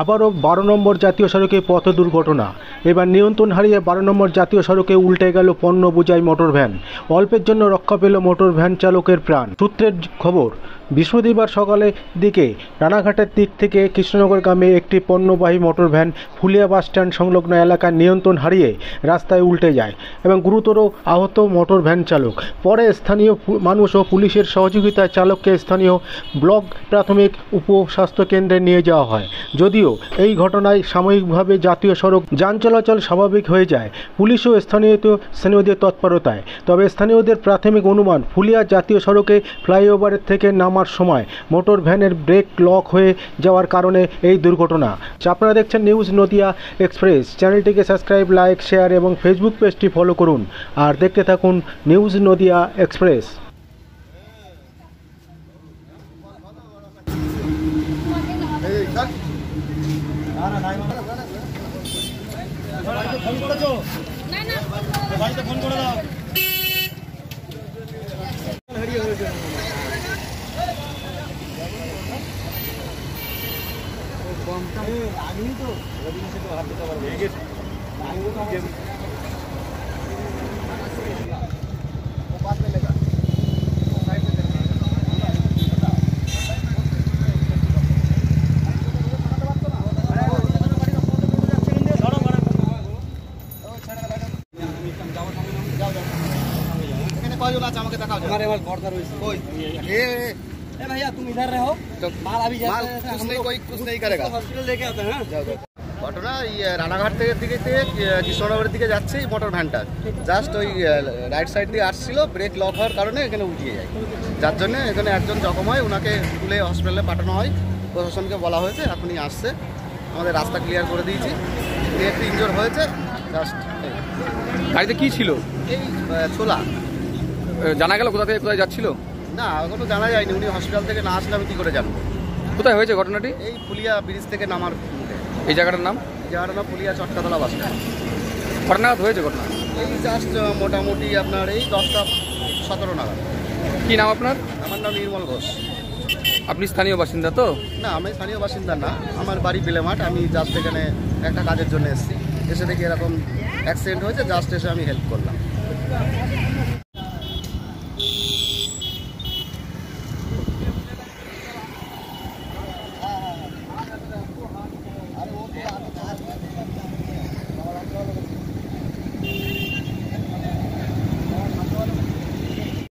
আবারও 12 নম্বর জাতীয় সড়কে পথ দুর্ঘটনা। এবার নিয়ন্ত্রণ হারিয়ে 12 নম্বর জাতীয় সড়কে উল্টে গেল পণ্য বোঝাই মোটর ভ্যান। অল্পের জন্য রক্ষা পেল মোটর ভ্যান চালকের প্রাণ। সূত্রের খবর, বৃহস্পতিবার সকালের দিকে রানাঘাটের দিক থেকে কৃষ্ণনগরগামী একটি পণ্যবাহী মোটর ভ্যান ফুলিয়া বাসস্ট্যান্ড সংলগ্ন এলাকায় নিয়ন্ত্রণ হারিয়ে রাস্তায় উল্টে যায় এবং গুরুতর আহত মোটর ভ্যান চালক। পরে স্থানীয় মানুষ ও পুলিশের সহযোগিতায় চালককে স্থানীয় ব্লক প্রাথমিক উপস্বাস্থ্য কেন্দ্রে নিয়ে যাওয়া হয়। যদিও এই ঘটনায় সাময়িকভাবে জাতীয় সড়ক যান চলাচল স্বাভাবিক হয়ে যায় পুলিশ ও স্থানীয়দের তৎপরতায়, তবে স্থানীয়দের প্রাথমিক অনুমান ফুলিয়া জাতীয় সড়কে ফ্লাইওভারের থেকে নামার সময় মোটর ভ্যানের ব্রেক লক হয়ে যাওয়ার কারণে এই দুর্ঘটনা। আপনারা দেখছেন নিউজ নদিয়া এক্সপ্রেস। চ্যানেলটিকে সাবস্ক্রাইব, লাইক, শেয়ার এবং ফেসবুক পেজটি ফলো করুন আর দেখতে থাকুন নিউজ নদিয়া এক্সপ্রেস। আমাকে देखाओ हमारे पास बहुत सारे कोई ए भैया तुम इधर रहो तो माल अभी कुछ नहीं करेगा हॉस्पिटल लेके आते हैं। ঘটনা রানাঘাট থেকে কৃষ্ণনগরের দিকে যাচ্ছে এই মোটর ভ্যানটা জাস্ট ওই রাইট সাইড দিয়ে আসছিল, ব্রেক লক হওয়ার কারণে এখানে উল্টিয়ে যায়, যার জন্য এখানে একজন জখম হয়, ওনাকে তুলে হসপিটালে পাঠানো হয়। প্রশাসনকে বলা হয়েছে, এখনই আসছে, আমাদের রাস্তা ক্লিয়ার করে দিয়েছি। একটু ইনজোর হয়েছে জাস্ট। গাড়িতে কি ছিল? এই ছোলা। জানা গেল কোথা থেকে কোথায় যাচ্ছিল? না, এখনো জানা যায়নি। উনি হসপিটাল থেকে না আসলে আমি কী করে জানবো? কোথায় হয়েছে ঘটনাটি? এই ফুলিয়া ব্রিজ থেকে নামার মুখে। এই জায়গাটার নাম? জায়গাটার নাম ফুলিয়া চটকাতলা বাস স্ট্যান্ড। ঘটনা হয়েছে ঘটনা এই জাস্ট মোটামুটি আপনার এই 10টা 17 নাগাদ। কী নাম আপনার? আমার নাম নির্মল ঘোষ। আপনি স্থানীয় বাসিন্দা তো? না, আমি স্থানীয় বাসিন্দা না, আমার বাড়ি বেলেমাঠ। আমি জাস্ট এখানে একটা কাজের জন্য এসেছি, এসে দেখি এরকম অ্যাক্সিডেন্ট হয়েছে, জাস্ট এসে আমি হেল্প করলাম।